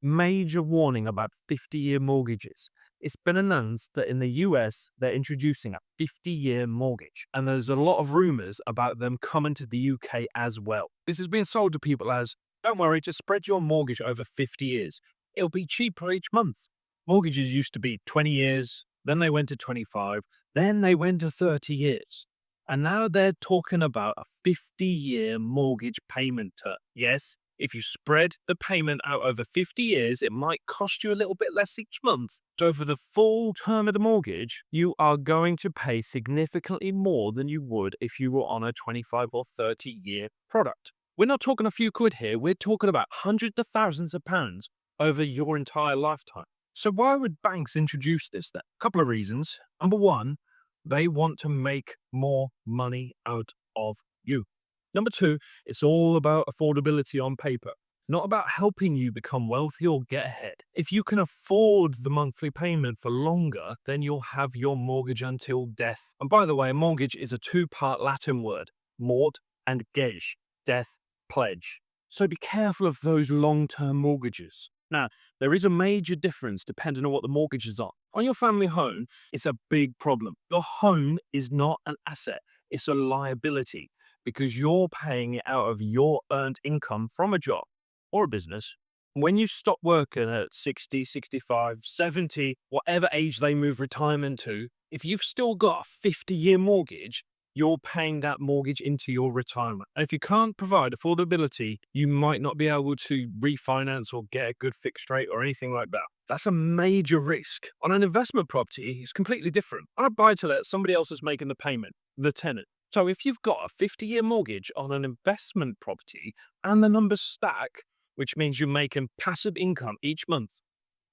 Major warning about 50-year mortgages. It's been announced that in the US, they're introducing a 50-year mortgage, and there's a lot of rumors about them coming to the UK as well. This is being sold to people as, don't worry, just spread your mortgage over 50 years. It'll be cheaper each month. Mortgages used to be 20 years, then they went to 25, then they went to 30 years. And now they're talking about a 50-year mortgage payment term. Yes, if you spread the payment out over 50 years, it might cost you a little bit less each month. So for the full term of the mortgage, you are going to pay significantly more than you would if you were on a 25 or 30-year product. We're not talking a few quid here, we're talking about hundreds of thousands of pounds over your entire lifetime. So why would banks introduce this then? A couple of reasons. Number one, they want to make more money out of you. Number two, it's all about affordability on paper, not about helping you become wealthy or get ahead. If you can afford the monthly payment for longer, then you'll have your mortgage until death. And by the way, a mortgage is a two-part Latin word, mort and gage, death, pledge. So be careful of those long-term mortgages. Now, there is a major difference depending on what the mortgage is on. On your family home, it's a big problem. Your home is not an asset, it's a liability, because you're paying it out of your earned income from a job or a business. When you stop working at 60, 65, 70, whatever age they move retirement to, if you've still got a 50-year mortgage, you're paying that mortgage into your retirement. And if you can't provide affordability, you might not be able to refinance or get a good fixed rate or anything like that. That's a major risk. On an investment property, it's completely different. On a buy-to-let, somebody else is making the payment, the tenant. So if you've got a 50-year mortgage on an investment property and the numbers stack, which means you're making passive income each month,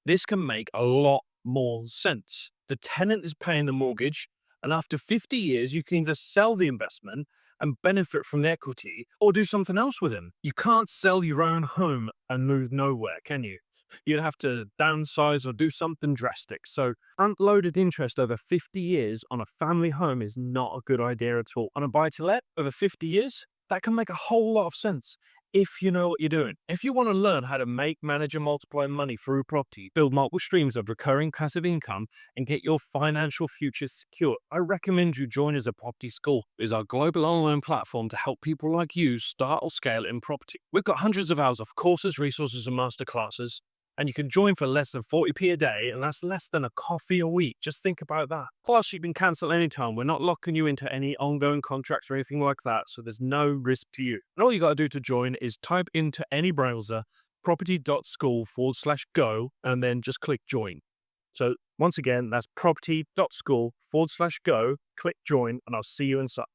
this can make a lot more sense. The tenant is paying the mortgage, and after 50 years, you can either sell the investment and benefit from the equity or do something else with them. You can't sell your own home and move nowhere, can you? You'd have to downsize or do something drastic. So front-loaded interest over 50 years on a family home is not a good idea at all. On a buy-to-let over 50 years, that can make a whole lot of sense if you know what you're doing. If you want to learn how to make, manage, and multiply money through property, build multiple streams of recurring passive income, and get your financial future secure, I recommend you join us at Property School. It is our global online platform to help people like you start or scale in property. We've got hundreds of hours of courses, resources, and masterclasses, and you can join for less than 40p a day, and that's less than a coffee a week. Just think about that. Plus, you can cancel anytime. We're not locking you into any ongoing contracts or anything like that, so there's no risk to you. And all you got to do to join is type into any browser property.school/go, and then just click join. So once again, that's property.school/go, click join, and I'll see you inside.